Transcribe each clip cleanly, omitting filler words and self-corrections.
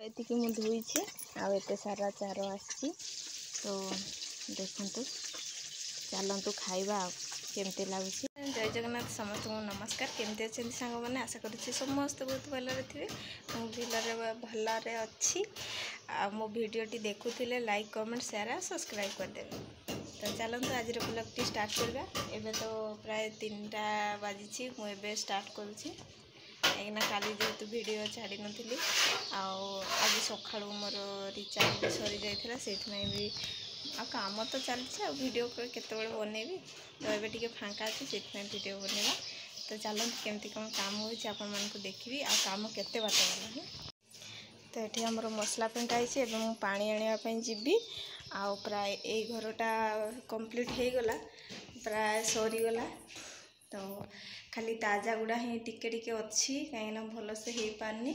ଏତିକି ମୁଁ ଧୋଇଛି ଆଉ ଏତେ ସାରା ଚାର ଆସିଛି ତ ଦେଖନ୍ତୁ ଚାଲନ୍ତୁ ଖାଇବା ଆଉ କେମିତି ଲାଗୁଛି। ଜୟ ଜଗନ୍ନାଥ ସମସ୍ତଙ୍କୁ ନମସ୍କାର। କେମିତି ଅଛନ୍ତି ସାଙ୍ଗମାନେ? ଆଶା କରୁଛି ସମସ୍ତେ ବହୁତ ଭଲରେ ଥିବେ। ମୁଁ ଭଲରେ ଅଛି। ଆଉ ମୋ ଭିଡ଼ିଓଟି ଦେଖୁଥିଲେ ଲାଇକ୍ କମେଣ୍ଟ ସେୟାର ଆଉ ସବସ୍କ୍ରାଇବ୍ କରିଦେବେ। ତ ଚାଲନ୍ତୁ ଆଜିର ବ୍ଲଗ୍ଟି ଷ୍ଟାର୍ଟ କରିବା। ଏବେ ତ ପ୍ରାୟ 3ଟା ବାଜିଛି। ମୁଁ ଏବେ ଷ୍ଟାର୍ଟ କରୁଛି କାହିଁକିନା କାଲି ଯେହେତୁ ଭିଡ଼ିଓ ଛାଡ଼ି ନଥିଲି ଆଉ ଆଜି ସକାଳୁ ମୋର ରିଚାର୍ଜ ବି ସରିଯାଇଥିଲା, ସେଇଥିପାଇଁ ବି ଆଉ କାମ ତ ଚାଲିଛି ଆଉ ଭିଡ଼ିଓ କେତେବେଳେ ବନେଇବି। ତ ଏବେ ଟିକେ ଫାଙ୍କା ଅଛି, ସେଥିପାଇଁ ଭିଡ଼ିଓ ବନେଇବା। ତ ଚାଲନ୍ତୁ କେମିତି କ'ଣ କାମ ହେଉଛି ଆପଣମାନଙ୍କୁ ଦେଖିବି ଆଉ କାମ କେତେ ବାଟ ଗଲାଣି। ତ ଏଠି ଆମର ମସଲା ଫେଣ୍ଟା ହେଇଛି। ଏବେ ମୁଁ ପାଣି ଆଣିବା ପାଇଁ ଯିବି। ଆଉ ପ୍ରାୟ ଏଇ ଘରଟା କମ୍ପ୍ଲିଟ୍ ହେଇଗଲା, ପ୍ରାୟ ସରିଗଲା। ତ ଖାଲି ତାଜା ଗୁଡ଼ା ହିଁ ଟିକେ ଟିକେ ଅଛି, କାହିଁକିନା ଭଲସେ ହେଇପାରିନି।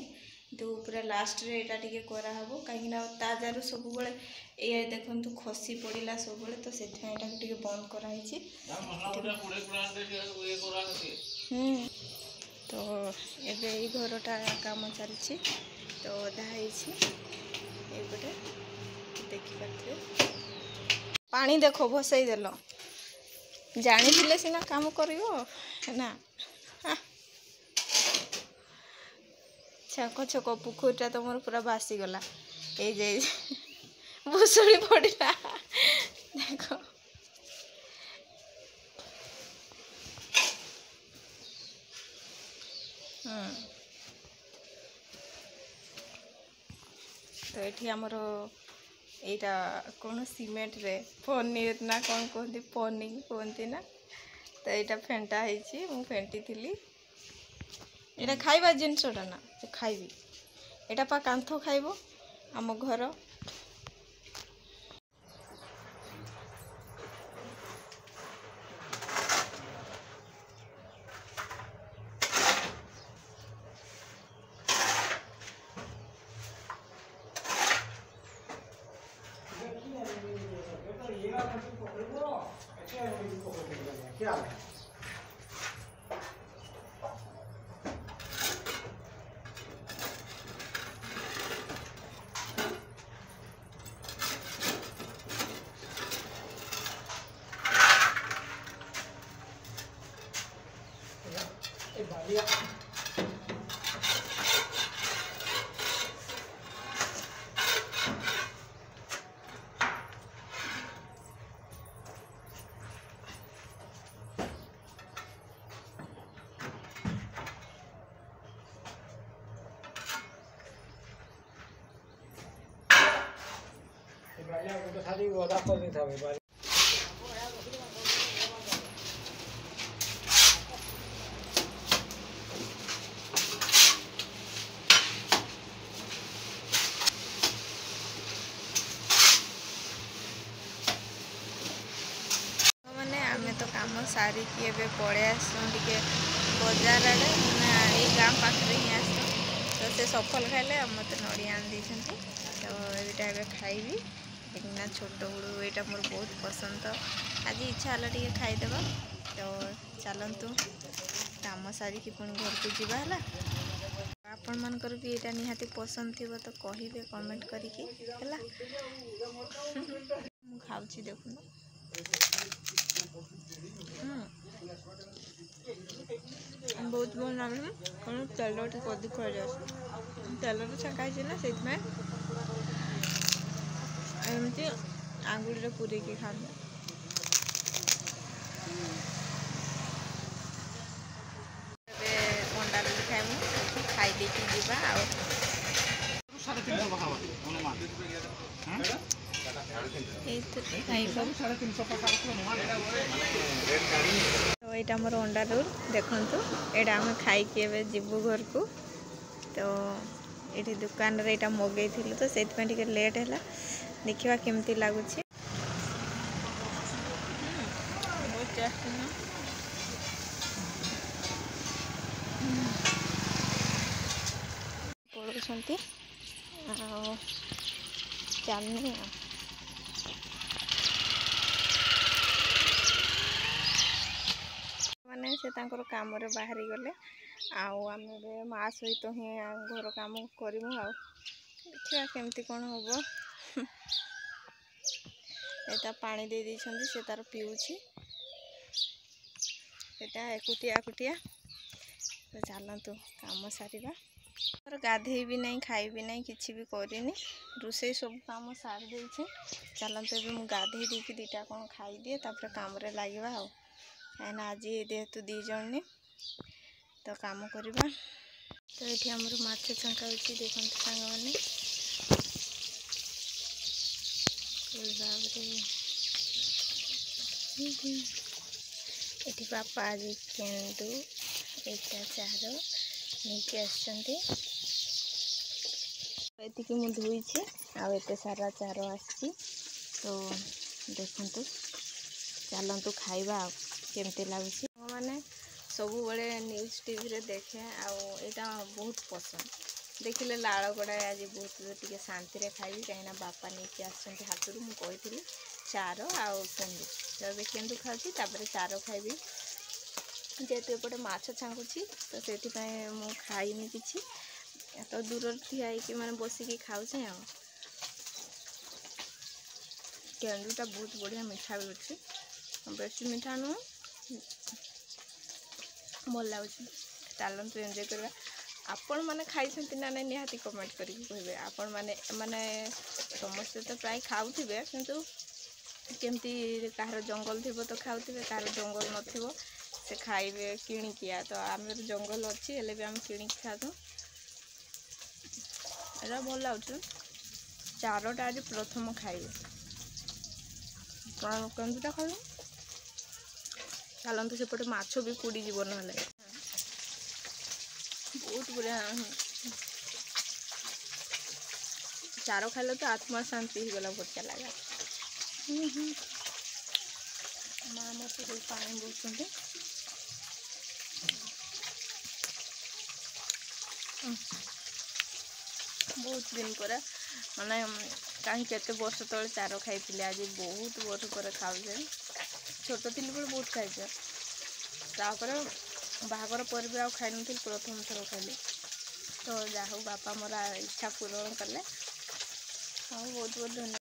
କିନ୍ତୁ ପୁରା ଲାଷ୍ଟରେ ଏଇଟା ଟିକେ କରାହେବ, କାହିଁକିନା ତାଜାରୁ ସବୁବେଳେ ଏଇ ଦେଖନ୍ତୁ ଖସି ପଡ଼ିଲା ସବୁବେଳେ, ତ ସେଥିପାଇଁ ଏଟାକୁ ଟିକେ ବନ୍ଦ କରାହେଇଛି। ତ ଏବେ ଏଇ ଘରଟା କାମ ଚାଲିଛି, ତ ଅଧା ହେଇଛି ଏଇପଟେ ଦେଖିପାରୁଥିବେ। ପାଣି ଦେଖ ଭସେଇ ଦେଲ, ଜାଣିଥିଲେ ସିନା କାମ କରିବ ନା। ଛକ ଛକ ପୋଖରୀଟା ତ ମୋର ପୁରା ଭାସିଗଲା। ଏଇ ଯେ ଭୁଷୁଡ଼ି ପଡ଼ିଲା ଦେଖ। ତ ଏଠି ଆମର ଏଇଟା କ'ଣ ସିମେଣ୍ଟରେ ପନିର ନା କ'ଣ କୁହନ୍ତି, ପନିକି କୁହନ୍ତି ନା। ତ ଏଇଟା ଫେଣ୍ଟା ହେଇଛି, ମୁଁ ଫେଣ୍ଟିଥିଲି। ଏଇଟା ଖାଇବା ଜିନିଷଟା ନା, ଖାଇବି। ଏଇଟା ପା କାନ୍ଥ ଖାଇବ ଆମ ଘର। ଆମେ ତ କାମ ସାରିକି ଏବେ ପଳେଇ ଆସିଛୁ ଟିକେ ବଜାର ଆଡ଼େ, ମାନେ ଏଇ ଗାଁ ପାଖରେ ହିଁ ଆସିଛୁ। ତ ସେ ସଫଲ ଖାଇଲେ ଆଉ ମୋତେ ନଡ଼ିଆ ଆଣି ଦେଇଛନ୍ତି। ତ ଏଇଟା ଏବେ ଖାଇବି, କାହିଁକିନା ଛୋଟବେଳୁ ଏଇଟା ମୋର ବହୁତ ପସନ୍ଦ। ଆଜି ଇଚ୍ଛା ହେଲା ଟିକେ ଖାଇଦେବା। ତ ଚାଲନ୍ତୁ କାମ ସାରିକି ପୁଣି ଘରକୁ ଯିବା ହେଲା। ଆପଣମାନଙ୍କର ବି ଏଇଟା ନିହାତି ପସନ୍ଦ ଥିବ ତ କହିବେ କମେଣ୍ଟ କରିକି ହେଲା। ମୁଁ ଖାଉଛି ଦେଖୁନ। ବହୁତ ଭଲ ଲାଗୁଛି, କାରଣ ତେଲ ଟିକେ ଅଧିକ ହେଇଯାଉଛି। ତେଲରେ ଛଙ୍କା ହେଇଛି ନା, ସେଇଥିପାଇଁ ଏମିତି ଆଙ୍ଗୁଳିରେ ପୁରେଇକି ଖାଆନ୍ତି। ଏବେ ଅଣ୍ଡା ରୋଲ ଖାଇବୁ, ଖାଇ ଦେଇକି ଯିବା ଆଉ। ତ ଏଇଟା ଆମର ଅଣ୍ଡା ରୋଲ ଦେଖନ୍ତୁ। ଏଇଟା ଆମେ ଖାଇକି ଏବେ ଯିବୁ ଘରକୁ। ତ ଏଇଠି ଦୋକାନରେ ଏଇଟା ମଗେଇଥିଲୁ, ତ ସେଇଥିପାଇଁ ଟିକେ ଲେଟ୍ ହେଲା। ଦେଖିବା କେମିତି ଲାଗୁଛି। ବହୁତ ଟେଷ୍ଟି ନା। ପଳଉଛନ୍ତି ଆଉ ଚାଲୁନି ଆଉ। ମାନେ ସେ ତାଙ୍କର କାମରେ ବାହାରି ଗଲେ, ଆଉ ଆମେ ଏବେ ମା ସହିତ ହିଁ ଘର କାମ କରିବୁ ଆଉ। देखिए केमती कौन हम एटा पानी दे देइछंदी से तार पिउछि एटा एकुटिया एकुटिया तो चलतु काम सारिबा और गाधे भी नहीं खाई भी नहीं किछि भी करिनी रोसे सब काम सार देइछे चलतु ए मु गाधे देकी दीटा कौन खाई दिए तापर काम रे लागिबा आ काना आज जेहेतु दी जण तो काम करवा तो ये आमर माछ छंका होची देखंतु सांग माने ये बापा आज केंदु एटा चार नहीं आसती मु धोई आते सारा चार आसी तो देखु चलतु खाइबा केमती लगुच मैंने सब बड़े न्यूज टीवी रे देखे आईटा बहुत पसंद देखिले लाड़ गड़ा आज बहुत टे शांति रे खाइबी कहीं बापा नहीं आसछंती हाथ रू मुझे चार आउ केंदु तो केंदु खाऊँ तापर चार खाइबी जेहेतु एपटे माछ छांकुची तो से मु खाइनी किछि तो दूर ठिया मैंने बसिकी खाऊचे आ केंदुटा बहुत बढ़िया मीठा भी अच्छे बेसी मीठा नुह भल लगुच चलतु एंजॉय करवा आपण मैंने खाई ना नहीं निहाती कमेंट करके कहे आपण मैंने समस्ते तो प्राय खाऊे किंतु केमती कहार जंगल थी तो खाऊे कहार जंगल न से खाइबे किणिकिया तो आम जंगल अच्छी हेले भी आम किणिक खातु एटा भल लगुच चारोटा आज प्रथम खाइबे केंदुटा खाइबे चलतु सेपटे माछ भी पुड़ी जीव ना बहुत बढ़िया चार खाइले तो आत्मा शांति हो गला बढ़िया लगा माँ मत पानी बोलते बहुत दिन पर माने कहीं केते वर्ष तले चार खाई आज बहुत वर्ष पर खाऊे छोट थी बेले बहुत खाई तापर बाहागर पर भी खाई नी प्रथम थर खाली तो जा बापा मोर इच्छा पूरण कले बहुत बहुत धन्यवाद।